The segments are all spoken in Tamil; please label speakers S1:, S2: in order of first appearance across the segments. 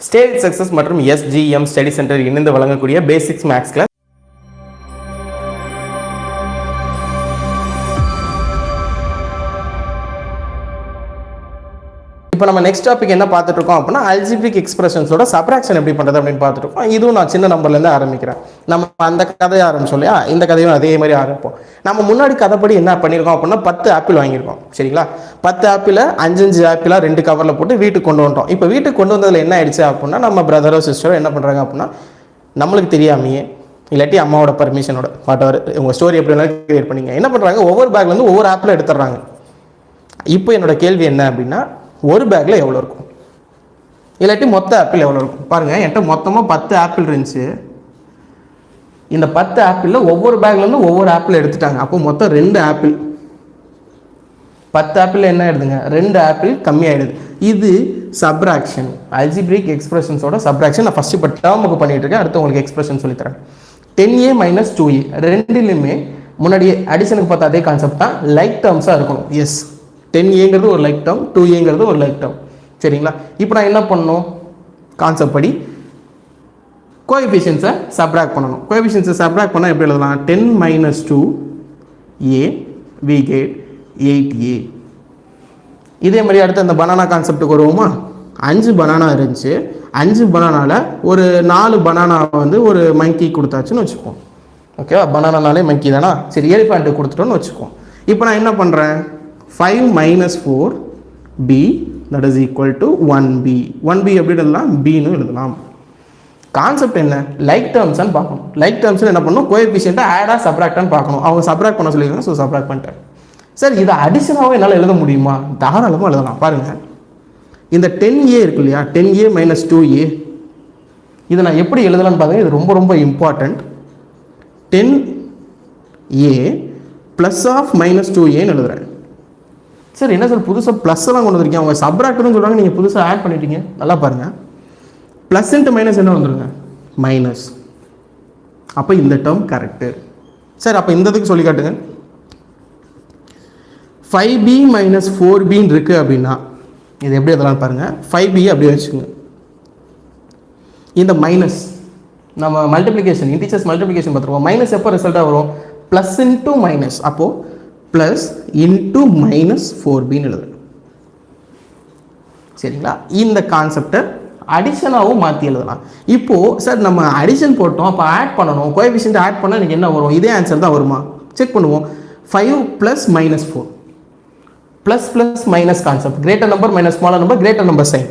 S1: ஸ்டேட் சக்சஸ் மற்றும் SGM ஸ்டடி சென்டர் இணைந்து வழங்கக்கூடிய பேசிக்ஸ் மேக்ஸ் கிளாஸ். இப்போ நம்ம நெக்ஸ்ட் டாபிக் என்ன பார்த்துட்டு இருக்கோம் அப்படின்னா அல்ஜிப்ரிக் எக்ஸ்பிரஷன்ஸோட சப்ராக்ஷன் எப்படி பண்ணுறது அப்படின்னு பார்த்துட்டு இருக்கோம். இதுவும் நான் சின்ன நம்பர்லேருந்து ஆரம்பிக்கிறேன். நம்ம அந்த கதையை ஆரம்பிச்சோம் இல்லையா, இந்த கதையும் அதே மாதிரி ஆரம்பிப்போம். நம்ம முன்னாடி கதைப்படி என்ன பண்ணியிருக்கோம் அப்படின்னா 10 ஆப்பிள் வாங்கியிருக்கோம். சரிங்களா, 10 ஆப்பிளை 5 ஆப்பிளாக 2 கவரில் போட்டு வீட்டுக்கு கொண்டு வந்துட்டோம். இப்போ வீட்டுக்கு கொண்டு வந்ததில் என்ன ஆயிடுச்சு அப்படின்னா, நம்ம பிரதரோ சிஸ்டரோ என்ன பண்ணுறாங்க அப்படின்னா, நம்மளுக்கு தெரியாமையே இல்லாட்டி அம்மாவோட பர்மிஷனோட வாட்டவர் உங்கள் ஸ்டோரி எப்படி வேணாலும் கிரியேட் பண்ணிங்க, என்ன பண்ணுறாங்க, ஒவ்வொரு பேக்லேருந்து ஒவ்வொரு ஆப்பில் எடுத்துடுறாங்க. இப்போ என்னோட கேள்வி என்ன அப்படின்னா, ஒரு பேக்கில் எவ்வளோ இருக்கும், இல்லாட்டி மொத்த ஆப்பிள் எவ்வளோ இருக்கும் பாருங்கள். என்கிட்ட மொத்தமாக 10 ஆப்பிள் இருந்துச்சு. இந்த 10 ஆப்பிளில் ஒவ்வொரு பேக்லேருந்து ஒவ்வொரு ஆப்பிள் எடுத்துட்டாங்க. அப்போ மொத்தம் 2 ஆப்பிள். 10 ஆப்பிள் என்ன ஆயிடுதுங்க, 2 ஆப்பிள் கம்மியாயிடுது. இது சப்ராக்ஷன், அல்ஜிப்ரிக் எக்ஸ்பிரஷன்ஸோட சப்ராக்ஷன். நான் ஃபஸ்ட்டு இப்போ டேர்முக்கு பண்ணிட்டு இருக்கேன், அடுத்து உங்களுக்கு எக்ஸ்பிரஷன் சொல்லித்தரேன். 10a - 2a ரெண்டுலையுமே முன்னாடியே அடிஷனுக்கு பார்த்தா அதே கான்செப்ட் தான், லைக் டேர்ம்ஸாக இருக்கணும். எஸ், 10aங்கிறது ஒரு லைக் டேர்ம், 2aங்கிறது ஒரு லைக் டேர்ம். சரிங்களா, இப்போ நான் என்ன பண்ணணும், கான்செப்ட் படி கோஎஃபிஷியன்ஸை சப்ராக்ட் பண்ணணும். கோஎஃபிஷியன்ஸை சப்ராக்ட் பண்ணால் எப்படி எழுதலாம், 10 - 2a we get 8a. இதே மாதிரி அடுத்து அந்த பனானா கான்செப்டுக்கு வருவோமா. 5 பனானா இருந்துச்சு. 5 பனானாவில் ஒரு 4 பனானா வந்து ஒரு மங்கி கொடுத்தாச்சுன்னு வச்சுப்போம். ஓகேவா, பனானாலே மங்கி தானா. சரி, எலிஃபண்ட்டு கொடுத்துட்டோன்னு வச்சுப்போம். இப்போ நான் என்ன பண்ணுறேன், 5 - 4b that is equal to 1b. 1b எப்படி எழுதலாம், bன்னு எழுதலாம். கான்செப்ட் என்ன, லைக் டேர்ம்ஸ்ன்னு பார்க்கணும். லைக் டேர்ம்ஸ் என்ன பண்ணணும், கோஎஃபிஷியன்ட்டை ஆடா சப்ராக்டான்னு பார்க்கணும். அவங்க சப்ராக்ட் பண்ண சொல்லியிருக்காங்க, ஸோ சப்ராக்ட் பண்ணிட்டேன். சார், இதை அடிஷனாகவும் என்னால் எழுத முடியுமா, தாராளமாக எழுதலாம். பாருங்கள், இந்த 10a இருக்கு இல்லையா, 10a - 2a இதை நான் எப்படி எழுதலான்னு பாருங்கள். இது ரொம்ப ரொம்ப இம்பார்ட்டண்ட். 10a ப்ளஸ் ஆஃப் -2aன்னு எழுதுறேன். சார் என்ன சார் புதுசாக ப்ளஸ் எல்லாம் கொண்டு வந்திருக்கீங்க, அவங்க சப்ராக்ட்னு சொல்கிறாங்க, நீங்கள் புதுசாக ஆட் பண்ணிட்டீங்க. நல்லா பாருங்கள், ப்ளஸ் இன்ட்டு மைனஸ் என்ன வந்துருங்க, மைனஸ். அப்போ இந்த டேர்ம் கரெக்டு. சார் அப்போ இந்த இதுக்கு சொல்லி காட்டுங்க. 5b - 4bன்னு இருக்குது அப்படின்னா இது எப்படி எதெல்லாம் பாருங்கள். 5b அப்படியே வச்சுக்கோங்க. இந்த மைனஸ் நம்ம மல்டிப்ளிகேஷன், இன்டீஜர்ஸ் மல்டிப்ளிகேஷன் பார்த்துருவோம். மைனஸ் எப்போ ரிசல்ட்டாக வரும், ப்ளஸ் இன்ட்டு மைனஸ். அப்போது ப்ளஸ் இன்ட்டு -4bன்னு எழுதுறேன். சரிங்களா, இந்த கான்செப்டை அடிஷனாகவும் மாற்றி எழுதலாம். இப்போது சார் நம்ம அடிஷன் போட்டோம், அப்போ ஆட் பண்ணணும், கோஎஃபிஷியன்ட் ஆட் பண்ணால் எனக்கு என்ன வரும், இதே ஆன்சர் தான் வருமா, செக் பண்ணுவோம். 5 + -4 plus plus minus concept, greater number minus smaller number, greater number sign.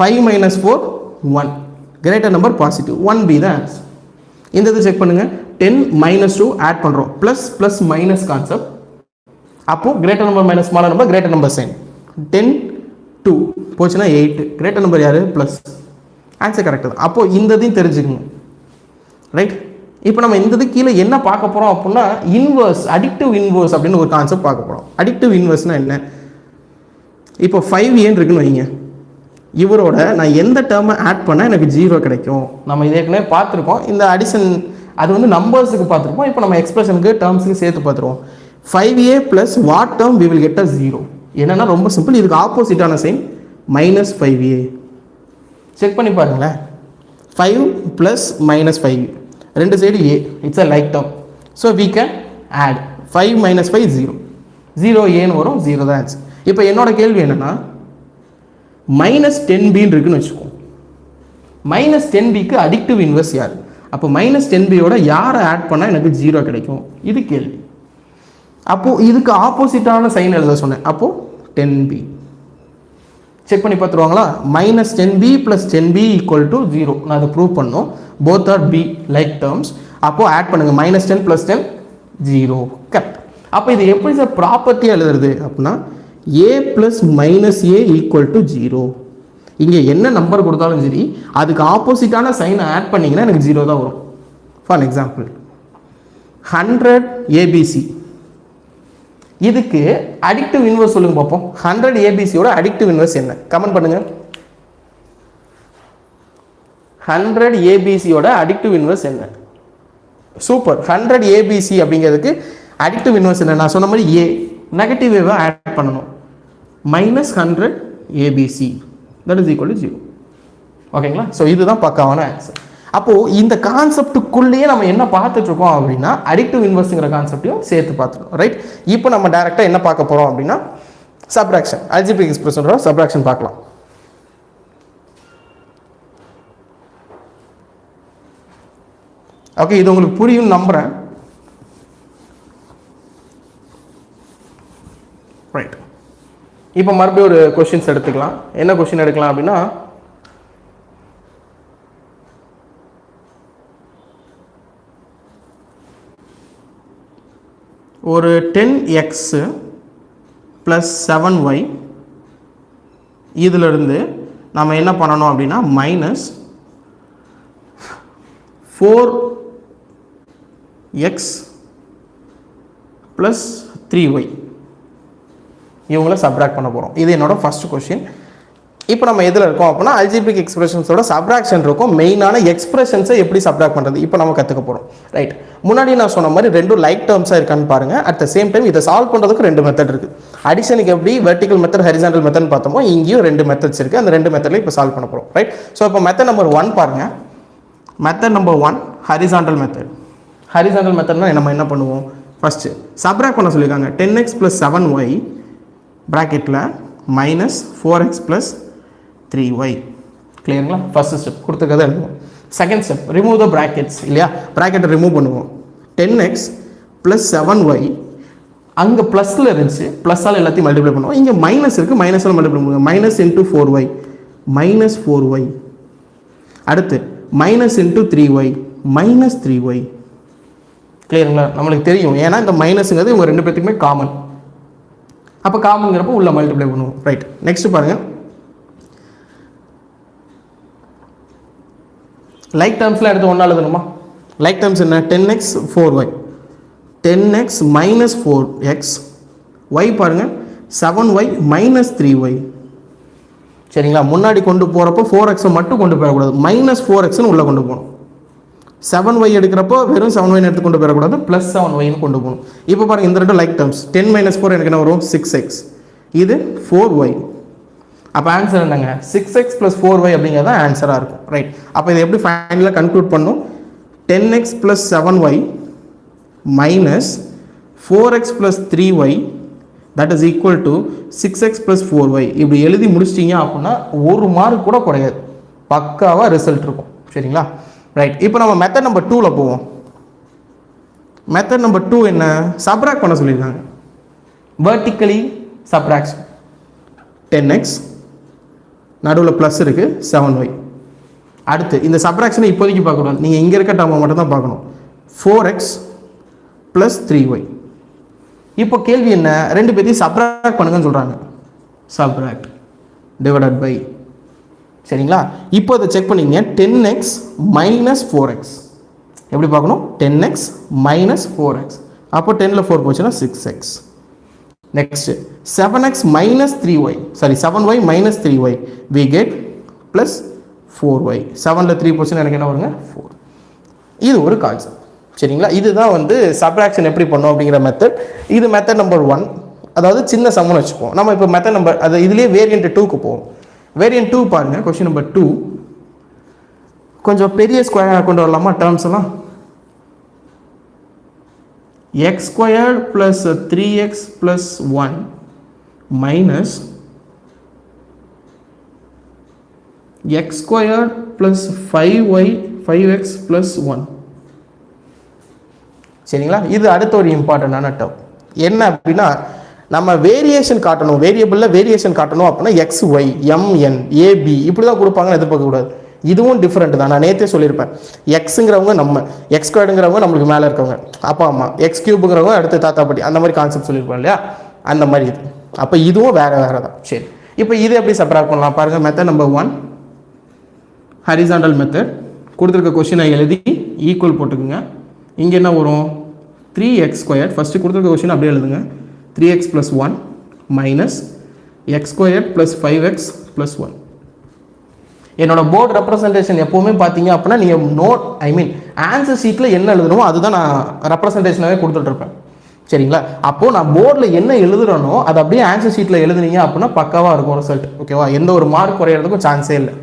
S1: 5 - 4 1, greater number positive, 1b தான் ஆன்சர். இந்த இது செக் பண்ணுங்கள். 10 - 2 ஆட் பண்ணுறோம், ப்ளஸ் ப்ளஸ் மைனஸ் கான்செப்ட். அப்போது greater number minus smaller number, greater number sign. 10 2 போச்சுன்னா 8, கிரேட்டர் நம்பர் யார், ப்ளஸ். ஆன்சர் கரெக்டு தான். அப்போது இந்த இதையும் தெரிஞ்சுக்கணும். ரைட், இப்போ நம்ம இந்த இது கீழே என்ன பார்க்க போகிறோம் அப்படின்னா, இன்வர்ஸ், அடிக்டிவ் இன்வர்ஸ் அப்படின்னு ஒரு கான்செப்ட் பார்க்க போகிறோம். அடிக்டிவ் இன்வர்ஸ்னால் என்ன, இப்போ 5a இருக்குன்னு வைங்க, இவரோட நான் எந்த டேர்மை ஆட் பண்ணால் எனக்கு 0 கிடைக்கும். நம்ம இது ஏற்கனவே பார்த்துருக்கோம். இந்த அடிஷன் அது வந்து நம்பர்ஸுக்கு பார்த்துருப்போம். இப்போ நம்ம எக்ஸ்பிரஷனுக்கு டேர்ம்ஸுக்கு சேர்த்து பார்த்துருவோம். 5a + what term we will get a 0. என்னன்னா ரொம்ப சிம்பிள், இதுக்கு ஆப்போசிட்டான சைன் -5a. செக் பண்ணி பாருங்களேன். 5 + -5 ரெண்டு side a, it's a like term. So we can add 5 - 5 0, 0aன்னு வரும், 0 தான் ஆன்சர். இப்போ என்னோட கேள்வி என்னன்னா, -10bன்னு இருக்குன்னு வச்சுக்கோ. -10bக்கு அடிக்டிவ் இன்வர்ஸ் யார், அப்போ -10bயோட யாரை ஆட் பண்ணால் எனக்கு 0 கிடைக்கும், இது கேள்வி. அப்போது இதுக்கு ஆப்போசிட்டான சைன் எழுத சொன்னேன். அப்போது 10b செக் பண்ணி பார்த்துருவாங்களா. -10b + 10b = 0. நான் அதை ப்ரூவ் பண்ணோம். Both are b like terms. அப்போது ஆட் பண்ணுங்கள், -10 + 10 0. கரெக்ட். அப்போ இது எப்படி சார் ப்ராப்பர்ட்டியாக எழுதுறது அப்படின்னா, a + -a = 0. இங்கே என்ன நம்பர் கொடுத்தாலும் சரி, அதுக்கு ஆப்போசிட்டான சைனை ஆட் பண்ணிங்கன்னா எனக்கு 0 தான் வரும். ஃபார் எக்ஸாம்பிள் 100 abc, இதுக்கு அடிக்டிவ் இன்வர்ஸ் சொல்லுங்க பார்ப்போம். 100 abcயோட அடிக்டிவ் இன்வர்ஸ் என்ன, கமெண்ட் பண்ணுங்க. 100 abcயோட அடிக்டிவ் இன்வர்ஸ் என்ன. சூப்பர், 100 abc அப்படிங்கிறதுக்கு அடிக்டிவ் இன்வர்ஸ் என்ன, நான் சொன்ன மாதிரி a நெகட்டிவ் வேவை ஆட் பண்ணணும். -100 abc that is equal to 0. ஓகேங்களா? ஸோ இதுதான் பக்காவான ஆன்சர். அப்போது இந்த கான்செப்டுக்குள்ளேயே நம்ம என்ன பார்த்துட்ருக்கோம் அப்படின்னா அடிக்டிவ் இன்வெர்ஸுங்கிற கான்செப்டையும் சேர்த்து பார்த்துருக்கோம். ரைட், இப்போ நம்ம டேரெக்டாக என்ன பார்க்க போகிறோம் அப்படின்னா சப்ராக்ஷன், அல்ஜிபிரிக் எக்ஸ்பிரஷனோட சப்ராக்ஷன் பார்க்கலாம். ஓகே, இது உங்களுக்கு புரியும் நம்புகிறேன். ரைட், இப்போ மறுபடியும் ஒரு கொஷின்ஸ் எடுத்துக்கலாம். என்ன கொஷின் எடுக்கலாம் அப்படின்னா ஒரு 10x + 7y இதிலிருந்து நம்ம என்ன பண்ணணும் அப்படின்னா -4x + 3y இவங்கள சப்ராக்ட் பண்ண போகிறோம். இது என்னோட ஃபர்ஸ்ட் கொஷின். இப்போ நம்ம எதில் இருக்கோம் அப்படின்னா அல்ஜிபிரிக் எக்ஸ்பிரஷன்ஸோட சப்ராக்ஷன் இருக்கும். மெயினான எக்ஸ்பிரஷன்ஸை எப்படி சப்ராக்ட் பண்ணுறது இப்போ நம்ம கற்றுக்க போகிறோம். ரைட், முன்னாடி நான் சொன்ன மாதிரி ரெண்டும் லைக் டேர்ம்ஸாக இருக்கான்னு பாருங்கள். அட் த சேம் டைம் இதை சால்வ் பண்ணுறதுக்கு 2 மெத்தட் இருக்குது. அடிஷனுக்கு எப்படி வெர்டிகல் மெத்தட் ஹரிசாண்டல் மெத்தட் பார்த்தோமோ இங்கேயும் 2 மெத்தட்ஸ் இருக்குது. அந்த 2 மெத்தடில் இப்போ சால்வ் பண்ண போகிறோம். ரைட், ஸோ இப்போ மெத்தட் நம்பர் 1 பாருங்கள். Method number 1 horizontal method. Horizontal மெத்தட்னா நம்ம என்ன பண்ணுவோம், ஃபஸ்ட்டு சப்ராக்ட் பண்ண சொல்லியிருக்காங்க. 10x + 7y ப்ராக்கெட்டில் -4x + 3y. கிளியருங்களா? ஃபர்ஸ்ட் ஸ்டெப் கொடுத்துருக்கதை எழுதுவோம். Second step remove the brackets இல்லையா, ப்ராக்கெட்டை ரிமூவ் பண்ணுவோம். 10x + 7y அங்கே ப்ளஸில் இருந்துச்சு, ப்ளஸ்ஸால் எல்லாத்தையும் மல்டிப்ளை பண்ணுவோம். இங்கே மைனஸ் இருக்குது, மைனஸால் மல்டிப்ளை பண்ணுவோம். -4y -4y. அடுத்து -3y -3y. கிளியருங்களா? நம்மளுக்கு தெரியும், ஏன்னா இந்த மைனஸுங்கிறது இவங்க 2 பேத்துக்குமே காமன். அப்போ காமன்ங்கிறப்போ உள்ள மல்டிப்ளை பண்ணுவோம். ரைட், நெக்ஸ்ட் பாருங்கள். லைக் டேர்ம்ஸ்லாம் எடுத்து ஒன்றா எழுதணுமா? லைக் டேர்ம்ஸ் என்ன? 10x 4y 10x - 4x y பாருங்கள் 7y - 3y. சரிங்களா? முன்னாடி கொண்டு போகிறப்போ 4x மட்டும் கொண்டு போயிடக்கூடாது, -4xன்னு உள்ளே கொண்டு போகணும். 7y எடுக்கிறப்போ வெறும் 7y எடுத்து கொண்டு போயிடக்கூடாது, +7yன்னு கொண்டு போகணும். இப்போ பாருங்கள் இந்த 2 லைக் டேர்ம்ஸ். 10 - 4 எனக்கு என்ன வரும்? 6x. இது 4y. அப்போ ஆன்சர் என்னங்க? 6x + 4y அப்படிங்கிறது தான் ஆன்சராக இருக்கும். ரைட், அப்போ இதை எப்படி ஃபைனலாக கன்க்ளூட் பண்ணும்? 10x + 7y -4x + 3y that is equal to 6x + 4y. இப்படி எழுதி முடிச்சிட்டிங்க அப்படின்னா 1 மார்க் கூட குறையாது, பக்காவாக ரிசல்ட் இருக்கும். சரிங்களா? ரைட், இப்போ நம்ம மெத்தட் நம்பர் 2ல் போவோம். மெத்தட் நம்பர் 2 என்ன? சப்ராக்ட் பண்ண சொல்லியிருக்காங்க. Vertically subtraction. 10x நடுவில் ப்ளஸ் இருக்குது, 7y. அடுத்து இந்த சப்ராக்ஷனை இப்போதைக்கு பார்க்கக்கூடாது, நீங்கள் இங்கே இருக்க டேர்மை மட்டும் தான் பார்க்கணும். 4x + 3y. இப்போ கேள்வி என்ன? 2 பேர்த்தையும் சப்ராக்ட் பண்ணுங்கன்னு சொல்கிறாங்க. Subtract divided by. சரிங்களா? இப்போ அதை செக் பண்ணிங்க. 10x - 4x எப்படி பார்க்கணும்? 10x - 4x. அப்போ 10ல் 4 போச்சுன்னா 6x. Next 7x - 3y, sorry 7y - 3y we get +4y. 7ல் 3 போச்சுன்னா எனக்கு என்ன வருங்க? 4. இது ஒரு கான்செப்ட். சரிங்களா? இதுதான் வந்து சப்ராக்ஷன் எப்படி பண்ணோம் அப்படிங்கிற மெத்தட். இது மெத்தட் நம்பர் 1, அதாவது சின்ன சம்னு வச்சுப்போம். நம்ம இப்போ மெத்தட் நம்பர் அது இதுலேயே வேரியன்ட் 2க்கு போவோம். வேரியன்ட் 2 பாருங்கள். கொஸ்டின் நம்பர் 2 கொஞ்சம் பெரிய ஸ்கொயராக கொண்டு வரலாமா டேர்ம்ஸ் எல்லாம்? x² + 3x + 1 minus x² + 5y 5x + 1. சரிங்களா? இது அடுத்த ஒரு இம்பார்ட்டண்டான டேர்ம். என்ன அப்படின்னா நம்ம வேரியேஷன் காட்டணும், வேரியபிளில் வேரியேஷன் காட்டணும் அப்படின்னா XY MN AB இப்படி தான் கொடுப்பாங்கன்னு எதிர்பார்க்கக்கூடாது. இதுவும் டிஃப்ரெண்ட் தான். நான் நேற்றே சொல்லியிருப்பேன், எக்ஸுங்கிறவங்க நம்ம, x²ங்கிறவங்க நம்மளுக்கு மேலே இருக்கவங்க அப்பா அம்மா, x³ அடுத்து தாத்தா பாட்டி, அந்த மாதிரி கான்செப்ட் சொல்லியிருப்போம் இல்லையா, அந்த மாதிரி இது. அப்போ இதுவும் வேறு வேறு தான். சரி, இப்போ இது எப்படி சப்ராக்ட் பண்ணலாம் பாருங்கள். Method number 1 horizontal method. கொடுத்துருக்க கொஷினை எழுதி ஈக்குவல் போட்டுக்குங்க. இங்கே என்ன வரும்? 3x². ஃபஸ்ட்டு கொடுத்துருக்க கொஷின் அப்படியே எழுதுங்க. 3x + 1 minus x² + 5x + 1. என்னோட போர்டு ரெப்ரசன்டேஷன் எப்போவுமே பார்த்தீங்க அப்படின்னா நீங்கள் ஆன்சர் ஷீட்டில் என்ன எழுதணுமோ அதுதான் நான் ரெப்ரசன்டேஷனாகவே கொடுத்துட்ருப்பேன். சரிங்களா? அப்போது நான் போர்டில் என்ன எழுதுறனோ அதை அப்படியே ஆன்சர் ஷீட்டில் எழுதுனீங்க அப்படின்னா பக்காவாக இருக்கும் ரிசல்ட். ஓகேவா? எந்த ஒரு மார்க் குறையிறதுக்கும் சான்ஸே இல்லை.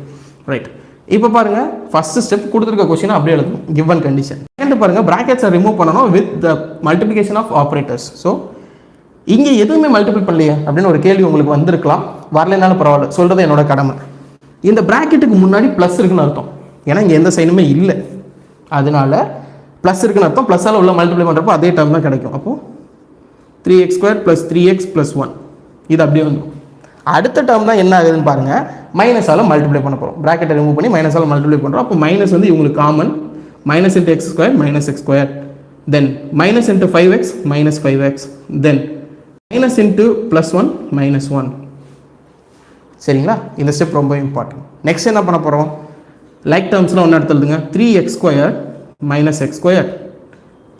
S1: ரைட், இப்போ பாருங்கள் ஃபஸ்ட்டு ஸ்டெப் கொடுத்துருக்க கொஸ்டின் அப்படியே எழுதணும் கிவன் கண்டிஷன். செகண்ட் பாருங்கள் ப்ராக்கெட்ஸை ரிமூவ் பண்ணணும் with the multiplication of operators. So இங்கே எதுவுமே மல்டிபிள் பண்ணலையே அப்படின்னு ஒரு கேள்வி உங்களுக்கு வந்திருக்கலாம். வரலைனாலும் பரவாயில்ல, சொல்கிறது என்னோட கடமை. இந்த ப்ராக்கெட்டுக்கு முன்னாடி ப்ளஸ் இருக்குன்னு அர்த்தம், ஏன்னா இங்கே எந்த சைனுமே இல்லை, அதனால ப்ளஸ் இருக்குன்னு அர்த்தம். ப்ளஸ்ஸால் உள்ள மல்டிப்ளை பண்ணுறப்போ அதே டேர்ம் தான் கிடைக்கும். அப்போது 3x² + 3x + 1 இது அப்படியே வந்துடும். அடுத்த டேர்ம் தான் என்ன ஆகுதுன்னு பாருங்கள், மைனஸால் மல்டிப்ளை பண்ண போகிறோம். ப்ராக்கெட்டை ரிமூவ் பண்ணி மைனஸால் மல்டிப்ளை பண்ணுறோம். அப்போ மைனஸ் வந்து இவங்களுக்கு காமன், -(x²) -x², தென் -(5x) -5x, தென் -(+1) -1. சரிங்களா? இந்த ஸ்டெப் ரொம்ப இம்பார்ட்டன்ட். நெக்ஸ்ட் என்ன பண்ண போகிறோம், லைக் டேர்ம்ஸ்லாம் ஒன்று எடுத்துடுங்க. 3x² - x²,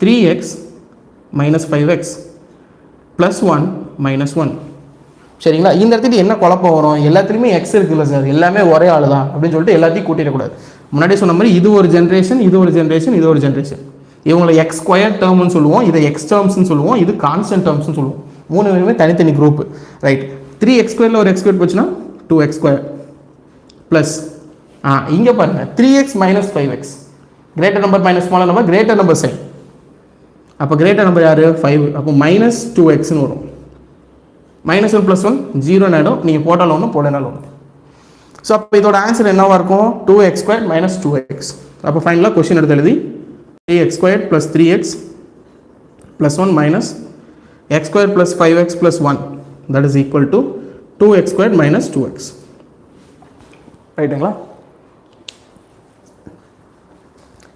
S1: 3x - 5x +1 -1. சரிங்களா? இந்த இடத்துக்கு என்ன குழப்பம் வரும், எல்லாத்துலேயுமே எக்ஸ் இருக்குல்ல சார், எல்லாமே ஒரே ஆள் தான் அப்படின்னு சொல்லிட்டு எல்லாத்தையும் கூட்டிடக்கூடாது. முன்னாடி சொன்ன மாதிரி இது ஒரு ஜென்ரேஷன், இது ஒரு ஜென்ரேஷன், இது ஒரு ஜென்ரேஷன். இவங்களை x² டேர்ம்னு சொல்லுவோம், இதை x டேர்ம்ஸ்னு சொல்லுவோம், இது கான்ஸ்டன்ட் டேர்ம்ஸ்னு சொல்லுவோம். மூணு பேருமே தனித்தனி குரூப். ரைட், 3x² ஒரு x² போச்சுன்னா 2x² ப்ளஸ் இங்கே பாருங்கள் 3x - 5x, greater number minus smaller number, greater number sign. அப்போ கிரேட்டர் நம்பர் யார், 5. அப்போ -2xன்னு வரும். -1 + 1 0 ஆகிடும். நீங்கள் போட்டாலும் ஒன்று போடனாலும் ஒன்று. ஸோ அப்போ இதோட ஆன்சர் என்னவாக இருக்கும், 2x² - 2x. அப்போ ஃபைனலாக கொஸ்டின் எடுத்து எழுதி 3x² + 3x + 1 -x² + 5x + 1 that is equal to 2x² - 2x. ரைட்டுங்களா?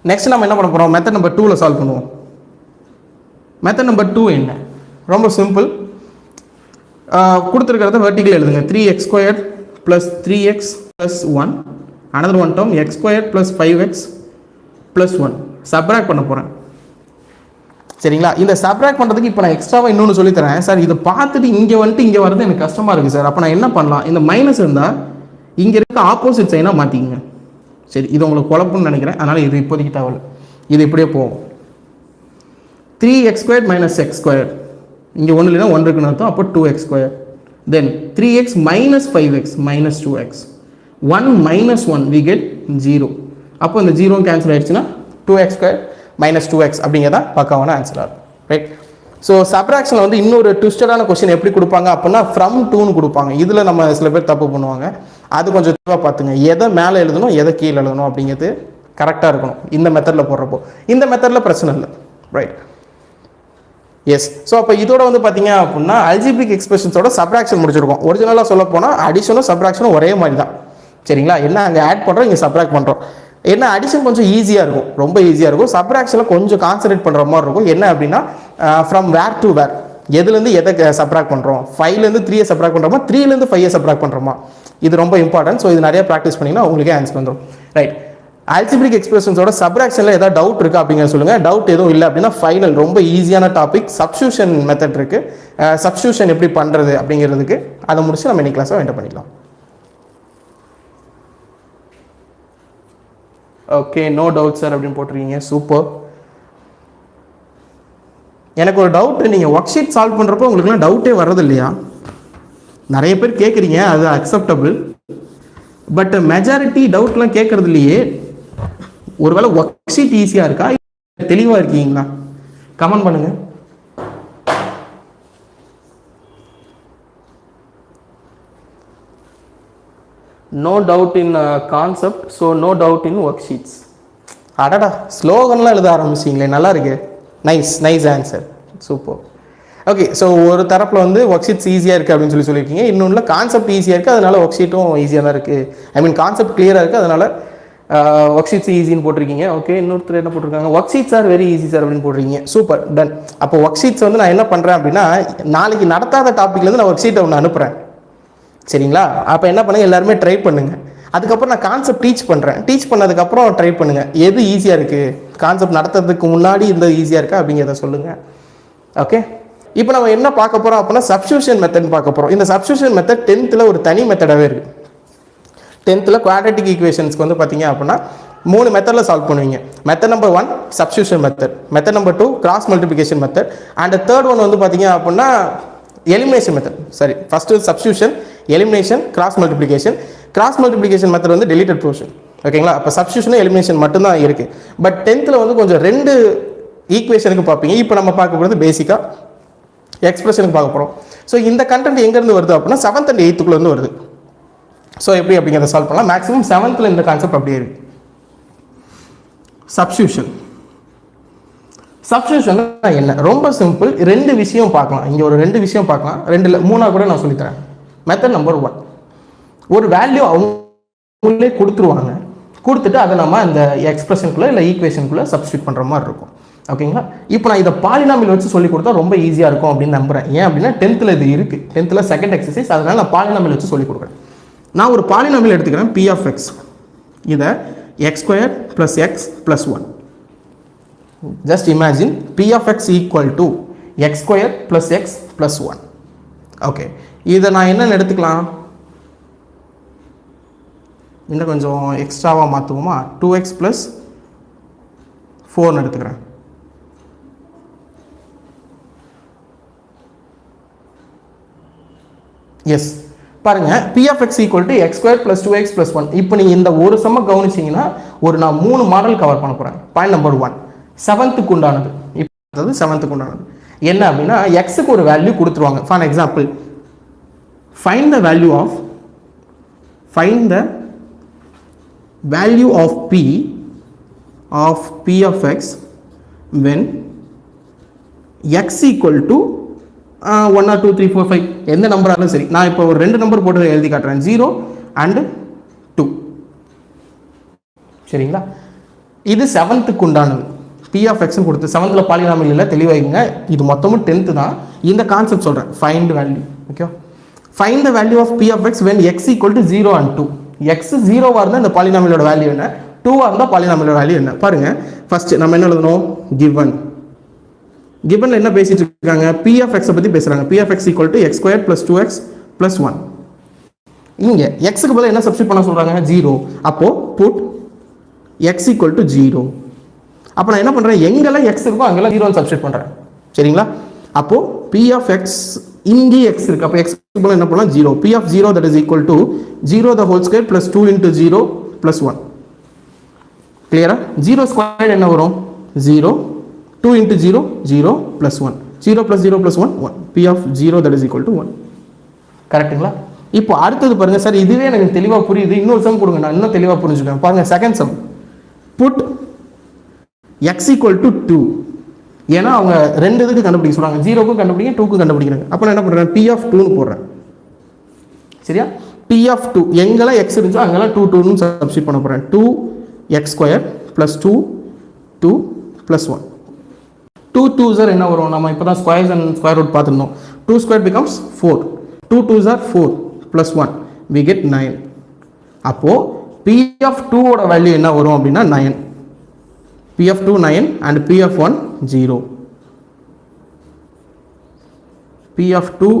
S1: நெக்ஸ்ட் நம்ம என்ன பண்ண போகிறோம், மெத்தட் நம்பர் 2ல் சால்வ் பண்ணுவோம். மெத்தட் நம்பர் 2 என்ன, ரொம்ப சிம்பிள். கொடுத்துருக்கிறத வெர்டிக்கல் எழுதுங்க. 3x² + 3x + 1, another one term x² + 5x + 1. Subtract பண்ண போகிறேன். சரிங்களா? இந்த சப்ராக்ட் பண்ணுறதுக்கு இப்போ நான் எக்ஸ்ட்ராவாக இன்னொன்று சொல்லித்தரேன் சார். இதை பார்த்துட்டு இங்கே வந்துட்டு இங்கே வரது எனக்கு கஷ்டமாக இருக்குது சார். அப்போ நான் என்ன பண்ணலாம், இந்த மைனஸ் இருந்தால் இங்கே இருக்க ஆப்போசிட் சைனாக மாற்றிக்கிங்க. சரி, இது உங்களுக்கு குழப்பம்னு நினைக்கிறேன், அதனால் இது இப்போதைக்கு தேவையில்லை, இது இப்படியே போகும். 3x² - x², இங்கே ஒன்று இல்லைன்னா 1 இருக்குன்னு அர்த்தம். அப்போ 2x², then 3x - 5x -2x, 1 - 1 we get 0. அப்போ இந்த 0 கேன்சல் ஆகிடுச்சுன்னா 2x² - 2x அப்படிங்கிறதா பக்காவான ஆன்சராக இருக்கும். ரைட். ஸோ சப்ராக்ஷனில் வந்து இன்னொரு ட்விஸ்டடான கொஸ்டின் எப்படி கொடுப்பாங்க அப்படின்னா ஃப்ரம் 2ன்னு கொடுப்பாங்க. இதில் நம்ம சில பேர் தப்பு பண்ணுவாங்க, அது கொஞ்சம் தெளிவாக பார்த்துங்க. எதை மேலே எழுதணும் எதை கீழே எழுதணும் அப்படிங்கிறது கரெக்டாக இருக்கணும் இந்த மெத்தடில் போடுறப்போ. இந்த மெத்தடில் பிரச்சனை இல்லை. Right, S. ஸோ அப்போ இதோட வந்து பார்த்தீங்க அப்படின்னா அல்ஜிப்ரிக் எக்ஸ்பிரஷன்ஸோட சப்ராக்ஷன் முடிச்சிருக்கோம். ஒரிஜினலாக சொல்ல போனால் அடிஷனும் சப்ராக்ஷனும் ஒரே மாதிரி தான். சரிங்களா? என்ன அங்கே ஆட் பண்ணுறோம், இங்கே சப்ராக்ட் பண்ணுறோம். என்ன அடிஷன் கொஞ்சம் ஈஸியாக இருக்கும், ரொம்ப ஈஸியாக இருக்கும். சப்ராக்ஷனில் கொஞ்சம் கான்சன்ட்ரேட் பண்ணுற மாதிரி இருக்கும். என்ன அப்படின்னா ஃப்ரம் வேர் டு வேர், எதுலேருந்து எதை சப்ராக்ட் பண்ணுறோம், 5லேருந்து 3 சப்ராக்ட் பண்ணுறோமா, 3லேருந்து 5 சப்ராக்ட் பண்ணுறோமா, இது ரொம்ப இம்பார்ட்டன்ட். ஸோ இது நிறைய ப்ராக்டிஸ் பண்ணிங்கன்னா உங்களுக்கே ஆன்சர் வந்துடும். ரைட். அல்ஜிப்ரிக் எக்ஸ்பிரஷன்ஸோட சப்ராக்ஷனில் ஏதாவது டவுட் இருக்கா அப்படிங்கிற சொல்லுங்கள். டவுட் எதுவும் இல்லை அப்படின்னா ஃபைனல் ரொம்ப ஈஸியான டாபிக் சப்ஸ்டியூஷன் மெத்தட் இருக்குது. சப்ஸ்டியூஷன் எப்படி பண்ணுறது அப்படிங்கிறதுக்கு அதை முடிச்சு நம்ம இன்னைக்கு கிளாஸை வெயிட் பண்ணிக்கலாம். ஓகே, நோ டவுட் சார் அப்படின்னு போட்டிருக்கீங்க, சூப்பர். எனக்கு ஒரு டவுட்டு, நீங்கள் ஒர்க் ஷீட் சால்வ் பண்ணுறப்போ உங்களுக்குலாம் டவுட்டே வர்றது இல்லையா? நிறைய பேர் கேட்குறீங்க, அது அக்செப்டபிள். பட் மெஜாரிட்டி டவுட்லாம் கேட்குறது இல்லையே. ஒருவேளை ஒர்க் ஷீட் ஈஸியாக இருக்கா, தெளிவாக இருக்கீங்களா? கமெண்ட் பண்ணுங்கள். No doubt in concept, so no doubt in worksheets. அடடா, ஸ்லோகன்லாம் எழுத ஆரம்பிச்சிங்களே, நல்லா இருக்கு. Nice nice answer, super. Okay, so ஒரு தரப்பில் வந்து ஒர்க் ஷீட்ஸ் ஈஸியாக இருக்குது அப்படின்னு சொல்லியிருக்கீங்க. இன்னொன்று கான்செப்ட் ஈஸியாக இருக்குது, அதனால் ஒர்க் ஷீட்டும் ஈஸியாக தான் இருக்குது. ஐ மீன் கான்செப்ட் கிளியராக இருக்குது, அதனால் ஒர்க் ஷீட்ஸ் ஈஸின்னு போட்டிருக்கீங்க. ஓகே, இன்னொருத்தர் என்ன போட்டிருக்காங்க, worksheets are very easy sir அப்படின்னு போட்டிருக்கீங்க. Super, done. அப்போ ஒர்க் ஷீட்ஸ் வந்து நான் என்ன பண்ணுறேன் அப்படின்னா நாளைக்கு நடத்தாத டாப்பிக்லேருந்து நான் ஒர்க் ஷீட்டை ஒன்று அனுப்புகிறேன். சரிங்களா? அப்போ என்ன பண்ணுங்கள், எல்லாருமே ட்ரை பண்ணுங்கள். அதுக்கப்புறம் நான் கான்செப்ட் டீச் பண்ணுறேன். டீச் பண்ணதுக்கப்புறம் ட்ரை பண்ணுங்கள், எது ஈஸியாக இருக்குது, கான்செப்ட் நடத்துறதுக்கு முன்னாடி இந்த ஈஸியாக இருக்குது அப்படிங்கிறத சொல்லுங்கள். ஓகே, இப்போ நம்ம என்ன பார்க்க போகிறோம் அப்படின்னா சப்ஸ்டியூஷன் மெத்தட் பார்க்க போகிறோம். இந்த சப்ஸ்டியூஷன் மெத்தட் 10th ஒரு தனி மெத்தடாகவே இருக்குது. 10th குவாட்ரட்டிக் ஈக்குவேஷன்ஸ்க்கு வந்து பார்த்தீங்க அப்படின்னா 3 மெத்தடில் சால்வ் பண்ணுவீங்க. Method number 1 substitution method, method number 2 cross multiplication method, and third one வந்து பார்த்தீங்க அப்படின்னா எலிமினேஷன் மெத்தட். சரி, first substitution, elimination, cross multiplication. Cross multiplication method வந்து டெலிட்டட் போர்ஷன். ஓகேங்களா? அப்போ சப்ஸ்டியூஷன் எலிமினேஷன் மட்டும்தான் இருக்குது. பட் 10th வந்து கொஞ்சம் 2 ஈக்குவேஷனுக்கு பார்ப்பீங்க. இப்போ நம்ம பார்க்க போகிறது பேசிக்காக எக்ஸ்பிரஷனுக்கு பார்க்க போகிறோம். ஸோ இந்த கண்டென்ட் எங்கேருந்து வருது அப்படின்னா 7th and 8th வருது. ஸோ எப்படி அப்படிங்கிறத சால்வ் பண்ணலாம். மேக்ஸிமம் 7th இந்த கான்செப்ட் அப்படியே இருக்கு. சப்ஸ்டியூஷன் என்ன? ரொம்ப சிம்பிள். 2 விஷயம் பார்க்கலாம். இங்கே ஒரு 2 விஷயம் பார்க்கலாம். 2 3 கூட நான் சொல்லித்தரேன். மெத்தட் நம்பர் 1, ஒரு வேல்யூ அவங்களே கொடுத்துருவாங்க. கொடுத்துட்டு அதை நம்ம அந்த எக்ஸ்பிரஷனுக்குள்ளே இல்லை ஈக்குவேஷனுக்குள்ளே சப்ஸ்டியூட் பண்ணுற மாதிரி இருக்கும். ஓகேங்களா? இப்போ நான் இதை பாலினாமியல் வச்சு சொல்லி கொடுத்தா ரொம்ப ஈஸியாக இருக்கும் அப்படின்னு நம்புறேன். ஏன் அப்படின்னா 10th இது இருக்குது. 10th second exercise. அதனால் நான் பாலினாமியல் வச்சு சொல்லி கொடுக்குறேன். நான் ஒரு பாலினாமியல் எடுத்துக்கிறேன், பி ஆஃப் எக்ஸ். இதை x² + x + 1. Just imagine P of x equal to x² + x + 1. Okay, இதை நான் என்னென்னு எடுத்துக்கலாம்? இன்னும் கொஞ்சம் எக்ஸ்ட்ராவாக மாற்றுவோமா? 2x + 4 எடுத்துக்கிறேன். எஸ், பாருங்க, P of x equal to x² + 2x + 1. இப்போ நீங்கள் இந்த ஒரு சம்ம கவனிச்சிங்கன்னா நான் 3 மாடல் கவர் பண்ண போகிறேன். பாயிண்ட் நம்பர் 1, 7th உண்டானது. இப்போ அதாவது 7th உண்டானது என்ன அப்படின்னா, எக்ஸுக்கு ஒரு வேல்யூ கொடுத்துருவாங்க. For example, find the value of p of x when x equal to 1 or 2 3 4 5 எந்த நம்பராலும் சரி. நான் இப்போ ஒரு 2 நம்பர் போட்டு எழுதி காட்டுறேன், 0 and 2. சரிங்களா? இது 7th உண்டானது. பி ஆஃப் எக்ஸ் கொடுத்து 7th பாலினாமியல் இல்லை, தெளிவாங்க. இது மொத்தமும் 10th தான். இந்த கான்செப்ட் சொல்கிறேன், find value. Okay, find the value of P of X when x equal to 0 and 2. X 0வாக இருந்தால் இந்த பாலினாமியலோட வேல்யூ என்ன, 2வாக இருந்தால் பாலினாமியலோட வேல்யூ என்ன? பாருங்க, ஃபர்ஸ்ட் நம்ம என்ன எழுதணும்? கிவன்ல என்ன பேசிட்டு இருக்காங்க? பி ஆஃப் எக்ஸை பற்றி பேசுகிறாங்க. P of x equal to x² + 2x + 1. இங்கே எக்ஸுக்கு பதிலாக என்ன சப்ஸ்டியூட் பண்ண சொல்கிறாங்க? 0. அப்போ புட் x ஈக்குவல் டு 0. அப்போ நான் என்ன பண்ணுறேன்? எங்கெல்லாம் x இருக்கோ அங்கெல்லாம் 0 சப்ஸ்டியூட் பண்ணுறேன். சரிங்களா? அப்போ பி ஆஃப் எக்ஸ் இங்கே x இருக்கு. அப்போ x பதிலாக என்ன பண்ணலாம்? 0. P of 0 that is equal to 0 the whole square + 2 × 0 + 1. கிளியரா? 0² என்ன வரும்? 0. 2 × 0 0 + 1. 0 + 0 + 1 1. P of 0 that is equal to 1. கரெக்ட்டுங்களா? இப்போ அடுத்தது பாருங்க சார், இதுவே எனக்கு தெளிவாக புரியுது. இன்னொரு சம் கொடுங்க, நான் இன்னும் தெளிவாக புரிஞ்சுக்கிறேன். பாருங்க, second sum. Put x equal to 2. ஏன்னா அவங்க 2 இதுக்கு கண்டுபிடிக்க சொல்றாங்க. 0க்கும் கண்டுபிடிங்க, 2க்கும் கண்டுபிடிக்கிறாங்க. அப்போ நான் என்ன பண்ணுறேன்? P of 2ன்னு போடுறேன். சரியா? P of 2 எங்கெல்லாம் x இருந்துச்சோ அங்கெல்லாம் 2 2ன்னு சப்ஸ்டிட் பண்ண போகிறேன். 2x² + 2 2 + 1. 2 2s என்ன வரும்? நம்ம இப்போ தான் ஸ்கொயர்ஸ் அண்ட் ஸ்கொயர் ரூட் பார்த்துருந்தோம். 2² becomes 4. 2 2s are 4 + 1 we get 9. அப்போ P of 2 ஓட வேல்யூ என்ன வரும் அப்படின்னா 9. P of 2 9 and P of 1 0. P of 2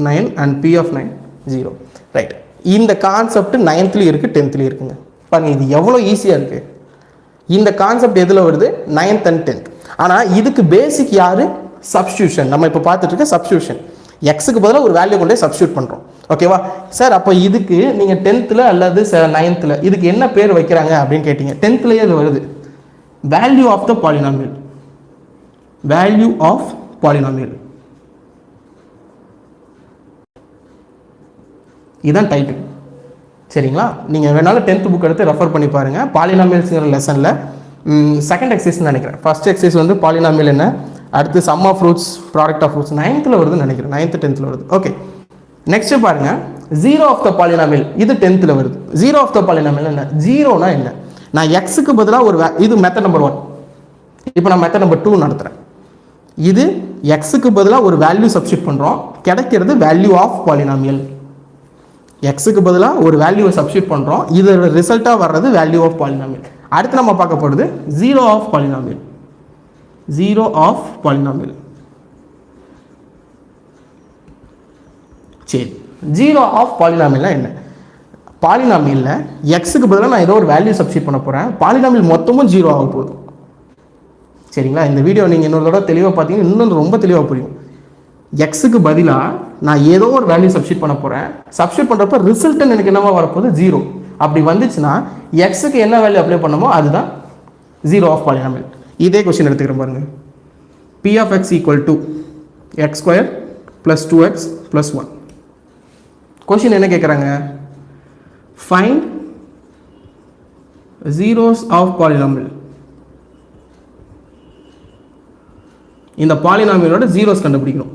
S1: 9 and P of 9 0. Right. இந்த கான்செப்ட் 9th இருக்கு, 10th இருக்குங்க. பாருங்க, இது எவ்வளோ ஈஸியாக இருக்கு. இந்த கான்செப்ட் எதில் வருது? 9th and 10th. ஆனால் இதுக்கு பேசிக் யாரு? சப்ஸ்டியூஷன். நம்ம இப்போ பார்த்துட்டு இருக்க சப்ஸ்டியூஷன். எக்ஸுக்கு பதிலாக ஒரு வேல்யூ கொண்டே சப்ஸ்டியூட் பண்ணுறோம். ஓகேவா சார்? அப்போ இதுக்கு நீங்கள் 10th அல்லது 9th இதுக்கு என்ன பேர் வைக்கிறாங்க அப்படின்னு கேட்டீங்க. 10th இது வருது, value of the polynomial. Value of polynomial இதுதான் டைட்டில். சரிங்களா? நீங்கள் வேணாலும் 10th புக் எடுத்து ரெஃபர் பண்ணி பாருங்கள். பாலினாமியல்ஸுங்கிற லெசனில் செகண்ட் எக்ஸசைஸ் நினைக்கிறேன். ஃபர்ஸ்ட் எக்ஸசைஸ் வந்து பாலினாமியல் என்ன, அடுத்து sum of roots, product of roots 9th வருதுன்னு நினைக்கிறேன். 9th 10th வருது. ஓகே, நெக்ஸ்ட் பாருங்க, 0 ஆஃப் த பாலினாமியல். இது 10th வருது. 0 ஆஃப் த பாலினாமியல் என்ன? 0னா என்ன? நான் எக்ஸுக்கு பதிலாக ஒரு இது மெத்தட் நம்பர் 1. இப்போ நான் மெத்தட் நம்பர் 2 நடத்துகிறேன். இது எக்ஸுக்கு பதிலாக ஒரு வேல்யூ சப்ஸ்டியூட் பண்ணுறோம், கிடைக்கிறது வேல்யூ ஆஃப் பாலினாமியல். எக்ஸுக்கு பதிலாக ஒரு வேல்யூவை சப்ஸ்டியூட் பண்ணுறோம், இதோட ரிசல்ட்டாக வர்றது வேல்யூ ஆஃப் பாலினாமியல். அடுத்து நம்ம பார்க்க போகிறது 0 ஆஃப் பாலினாமியல். 0 of polynomial. சரி, 0 ஆஃப் பாலினாமியல்னா என்ன? பாலினாமியல்ல எக்ஸுக்கு பதிலாக நான் ஏதோ ஒரு வேல்யூ சப்ஸ்டியூட் பண்ண போகிறேன். பாலினாமியல் மொத்தமும் 0 ஆக போகுது. சரிங்களா? இந்த வீடியோ நீங்கள் இன்னொரு தடவை தெளிவாக பார்த்தீங்கன்னா இன்னும் ரொம்ப தெளிவாக புரியும். எக்ஸுக்கு பதிலாக நான் ஏதோ ஒரு வேல்யூ சப்ஸ்டியூட் பண்ண போகிறேன். சப்ஸ்டியூட் பண்ணுறப்ப ரிசல்ட் எனக்கு என்னவா வரப்போகுது? 0. அப்படி வந்துச்சுன்னா எக்ஸுக்கு என்ன வேல்யூ அப்ளை பண்ணமோ அதுதான் ஜீரோ ஆஃப் பாலினாமியல். இதே கொஸ்டின் எடுத்துக்கிறேன் பாருங்க. P of x equal to x square plus 2x plus 1. Question என்ன கேட்குறாங்க? Find zeros of polynomial. இந்த பாலினாமியலோட ஜீரோஸ் கண்டுபிடிக்கணும்.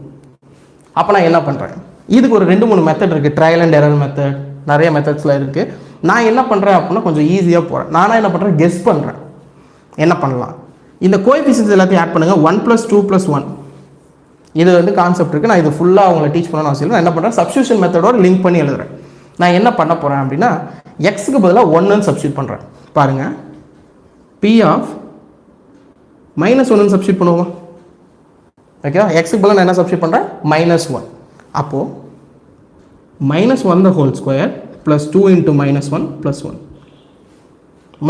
S1: அப்போ நான் என்ன பண்ணுறேன்? இதுக்கு ஒரு 2-3 மெத்தட் இருக்குது. ட்ரையல் அண்ட் எரர் மெத்தட், நிறைய மெத்தட்ஸ்லாம் இருக்குது. நான் என்ன பண்ணுறேன் அப்படின்னா கொஞ்சம் ஈஸியாக போகிறேன். நானாக என்ன பண்ணுறேன்? கெஸ் பண்ணுறேன். என்ன பண்ணலாம்? இந்த கோஎஃபிஷியன்ட்ஸ் எல்லாத்தையும் ஆட் பண்ணுங்கள். 1 + 2 + 1 இது வந்து கான்செப்ட் இருக்குது. நான் இது ஃபுல்லாக அவங்களை டீச் பண்ணணும்னு அவசியம் இல்லை. நான் என்ன பண்ணுறேன்? சப்ஸ்டியூஷன் மெத்தடோட லிங்க் பண்ணி எழுதுறேன். நான் என்ன பண்ண போகிறேன் அப்படின்னா எக்ஸுக்கு பதிலாக 1ன்னு சப்ஸ்டியூட் பண்ணுறேன். பாருங்கள், P of -1ன்னு சப்ஸ்டியூட் பண்ணுவோமா? ஓகேவா? எக்ஸுக்கு பதிலாக நான் என்ன சப்ஸ்டியூட் பண்ணுறேன்? -1. அப்போது -1 the whole square plus 2 into -1 plus 1.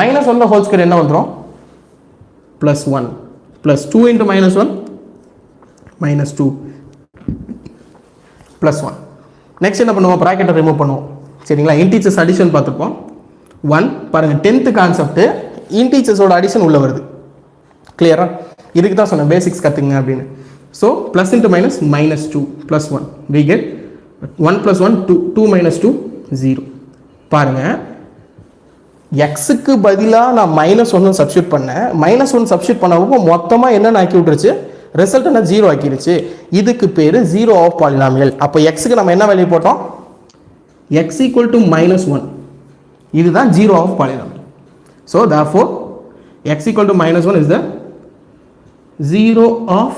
S1: -1 the whole square என்ன வந்துடும்? +1 plus 2 into -1 -2 plus 1. நெக்ஸ்ட் என்ன பண்ணுவோம்? ப்ராக்கெட்டை ரிமூவ் பண்ணுவோம். சரிங்களா? இன்டீச்சர்ஸ் அடிஷன் பார்த்துப்போம். 1 பாருங்கள், 10th கான்செப்ட் இன்டீச்சர்ஸோட அடிஷன் உள்ள வருது. கிளியரா? இதுக்கு தான் சொன்னேன் பேசிக்ஸ் கற்றுங்க அப்படின்னு. So plus into minus -2 + 1 we get 1 + 1 2 -2 0. பாருங்கள், எக்ஸுக்கு பதிலாக நான் -1 சப்ஸ்டியூட் பண்ணேன். -1 சப்ஸ்டியூட் பண்ணப்போ மொத்தமாக என்னென்ன ஆக்கி விட்டுருச்சு? ரிசல்ட் என்ன? 0 ஆக்கிடுச்சு. இதுக்கு பேர் ஜீரோ ஆஃப் பாலினாமியல். அப்போ எக்ஸுக்கு நம்ம என்ன வேல்யூ போட்டோம்? x = -1. இதுதான் zero of polynomial. So therefore x = -1 is the zero of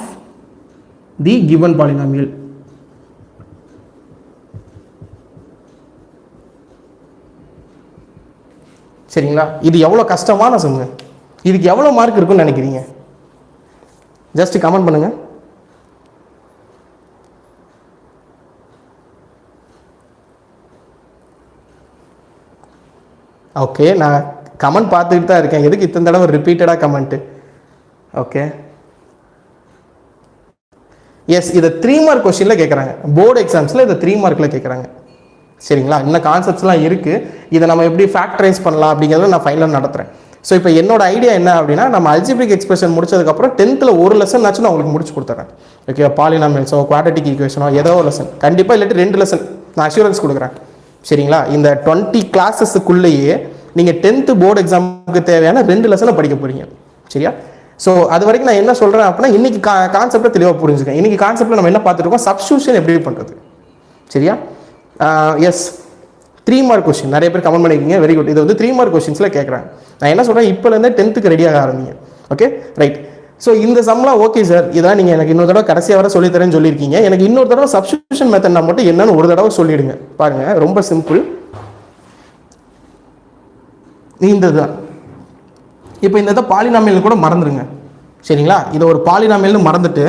S1: the given polynomial. சரிங்களா? இது எவ்வளோ கஷ்டமான சொல்லுங்க. இதுக்கு எவ்வளோ மார்க் இருக்குன்னு நினைக்கிறீங்க? ஜஸ்ட் கமெண்ட் பண்ணுங்க. ஓகே, நான் கமெண்ட் பார்த்துக்கிட்டு தான் இருக்கேன். எதுக்கு இத்தனை தடவை ரிப்பீட்டடாக கமெண்ட்டு? ஓகே, எஸ், இதை 3 மார்க் கொஸ்டினில் கேட்குறாங்க. போர்டு எக்ஸாம்ஸில் இதை 3 மார்க்கில் கேட்குறாங்க. சரிங்களா? இன்னும் கான்செப்ட்ஸ்லாம் இருக்குது. இதை நம்ம எப்படி ஃபேக்டரைஸ் பண்ணலாம் அப்படிங்கிறத நான் ஃபைனலாக நடத்துகிறேன். ஸோ இப்போ என்னோட ஐடியா என்ன அப்படின்னா, நம்ம அல்ஜிப்ரிக் எக்ஸ்பிரஷன் முடிச்சதுக்கப்புறம் 10th ஒரு லெசன் ஆச்சும் நான் உங்களுக்கு முடிச்சு கொடுத்துறேன். ஓகே, பாலினாமியல்ஸோ குவாட்ரட்டிக் ஈக்குவேஷனோ ஏதோ ஒரு லெசன் கண்டிப்பாக, இல்லாட்டி 2 லெசன் நான் அஷூரன்ஸ் கொடுக்குறேன். சரிங்களா? இந்த 20 கிளாஸஸுக்குள்ளேயே நீங்கள் 10th போர்டு எக்ஸாமுக்கு தேவையான 2 லெசனை படிக்க போகிறீங்க. சரியா? ஸோ அது வரைக்கும் நான் என்ன சொல்கிறேன் அப்படின்னா, இன்றைக்கி கான்செப்டை தெளிவாக புரிஞ்சுக்கேன். இன்றைக்கி கான்செப்டில் நம்ம என்ன பார்த்துருக்கோம்? சப்ஸ்டியூஷன் எப்படி பண்ணுறது. சரியா? எஸ், 3 மார்க் கொஸ்டின் நிறைய பேர் கமெண்ட் பண்ணியிருக்கீங்க. Very good. இது வந்து 3 மார்க் கொஸ்டின்ஸில் கேட்குறாங்க. நான் என்ன சொல்கிறேன், இப்போலேருந்தே 10th ரெடியாக ஆரம்பிங்க. Okay, right. ஸோ இந்த சம்லாம் ஓகே சார், இதெல்லாம் நீங்கள் எனக்கு இன்னொரு தடவை கடைசியாக வர சொல்லித்தரேன்னு சொல்லியிருக்கீங்க. எனக்கு இன்னொரு தடவை சப்ஸ்டியூஷன் மெத்தட் நான் மட்டும் என்னன்னு ஒரு தடவை சொல்லிவிடுங்க. பாருங்கள், ரொம்ப சிம்பிள். இந்த தான் இப்போ இந்த இதை பாலினாமியல் கூட மறந்துடுங்க. சரிங்களா? இதை ஒரு பாலினாமியல்னு மறந்துட்டு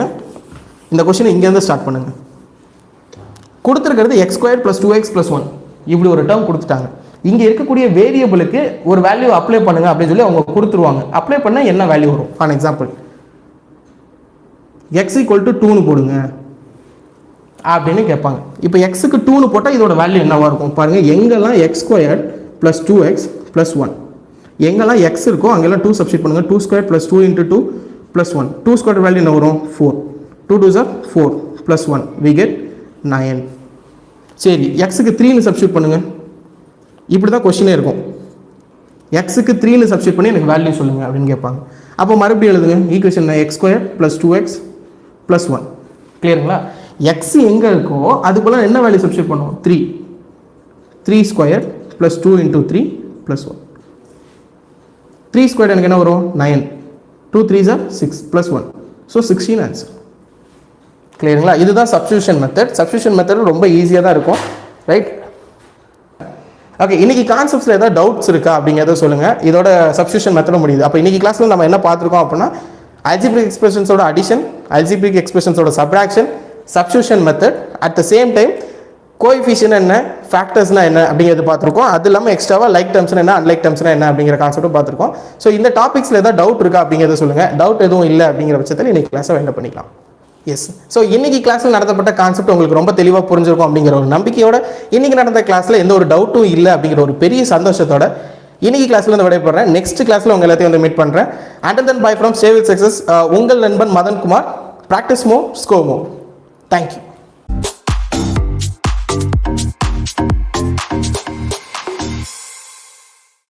S1: இந்த கொஸ்டின் இங்கேருந்து ஸ்டார்ட் பண்ணுங்கள். கொடுத்துருக்கிறது x² + 2x + 1 இப்படி ஒரு டேர்ம் கொடுத்துட்டாங்க. இங்கே இருக்கக்கூடிய வேரியபிளுக்கு ஒரு வேல்யூ அப்ளை பண்ணுங்க அப்படின்னு சொல்லி அவங்க கொடுத்துருவாங்க. அப்ளை பண்ணால் என்ன வேல்யூ வரும்? ஃபார் எக்ஸாம்பிள் x = 2ன்னு போடுங்க அப்படின்னு கேட்பாங்க. இப்போ எக்ஸுக்கு 2ன்னு போட்டால் இதோட வேல்யூ என்னவாக இருக்கும் பாருங்கள். எங்கெல்லாம் x² + 2x + 1 எங்கெல்லாம் x இருக்கோ அங்கெல்லாம் 2 சப்ஸ்டியூட் பண்ணுங்கள். 2² + 2 × 2 + 1 2² வேல்யூ என்ன வரும்? 4. 2 2s are 4 + 1 we get 9. சரி, எக்ஸுக்கு 3ன்னு சப்ஸ்டியூட் பண்ணுங்கள். இப்படி தான் கொஸ்டினே இருக்கும். எக்ஸுக்கு 3ன்னு சப்ஸ்டியூட் பண்ணி எனக்கு வேல்யூ சொல்லுங்கள் அப்படின்னு கேட்பாங்க. அப்போ மறுபடியும் எழுதுங்க ஈக்குவேஷன் x² + 2x + 1. கிளியருங்களா? எக்ஸ் எங்கே இருக்கோ அதுக்குள்ள என்ன வேல்யூ சப்ஸ்டியூட் பண்ணுவோம்? 3. 3² + 2 × 3 + 1 3² எனக்கு என்ன வரும்? 9. 2 3s are 6 + 1 ஸோ 16 ஆன்சர். கிளியருங்களா? இதுதான் சப்ஸ்டியூஷன் மெத்தட். சப்ஸ்டியூஷன் மெத்தட் ரொம்ப ஈஸியாக தான் இருக்கும். ரைட்? ஓகே, இன்னைக்கு கான்செப்ட்ஸில் ஏதாவது டவுட்ஸ் இருக்கா அப்படிங்கிறத சொல்லுங்கள். இதோட சப்ஸ்டியூஷன் மெத்தடும் முடியுது. அப்போ இன்னைக்கு கிளாஸில் நம்ம என்ன பார்த்துருக்கோம் அப்படின்னா, அல்ஜிப்ரிக் எக்ஸ்பிரஷன்ஸோட அடிஷன், அல்ஜிப்ரிக் எக்ஸ்பிரஷன்ஸோட subtraction, substitution method, at the same time coefficient என்ன, ஃபேக்டர்ஸ்னா என்ன அப்படிங்கிறது பார்த்துருக்கோம். அது இல்லாமல் எக்ஸ்ட்ராவாக லைக் டேர்ம்ஸ்னா என்ன, அன்லைக் டேர்ம்ஸ்னா என்ன அப்படிங்கிற கான்செப்ட்டும் பார்த்துருக்கோம். ஸோ இந்த டாபிக்ஸில் ஏதாவது டவுட் இருக்கா அப்படிங்கிறத சொல்லுங்கள். டவுட் எதுவும் இல்லை அப்படிங்கிற பட்சத்தில் இன்னைக்கு கிளாஸை வைண்ட் பண்ணிக்கலாம். எஸ், ஸோ இன்னைக்கு கிளாஸில் நடத்தப்பட்ட கான்செப்ட் உங்களுக்கு ரொம்ப தெளிவாக புரிஞ்சிருக்கும் அப்படிங்கிற ஒரு நம்பிக்கையோட இன்னைக்கு நடந்த கிளாஸில் எந்த ஒரு டவுட்டும் இல்லை அப்படிங்கிற ஒரு பெரிய சந்தோஷத்தோட இன்னைக்கு கிளாஸ்ல இருந்து விடைபெறேன். நெக்ஸ்ட் கிளாஸ்ல உங்க எல்லாத்தையும் வந்து மீட் பண்றேன். Until then, bye from Stay with Success. உங்கள் நண்பன் Madan Kumar. Practice more, score more. Thank you.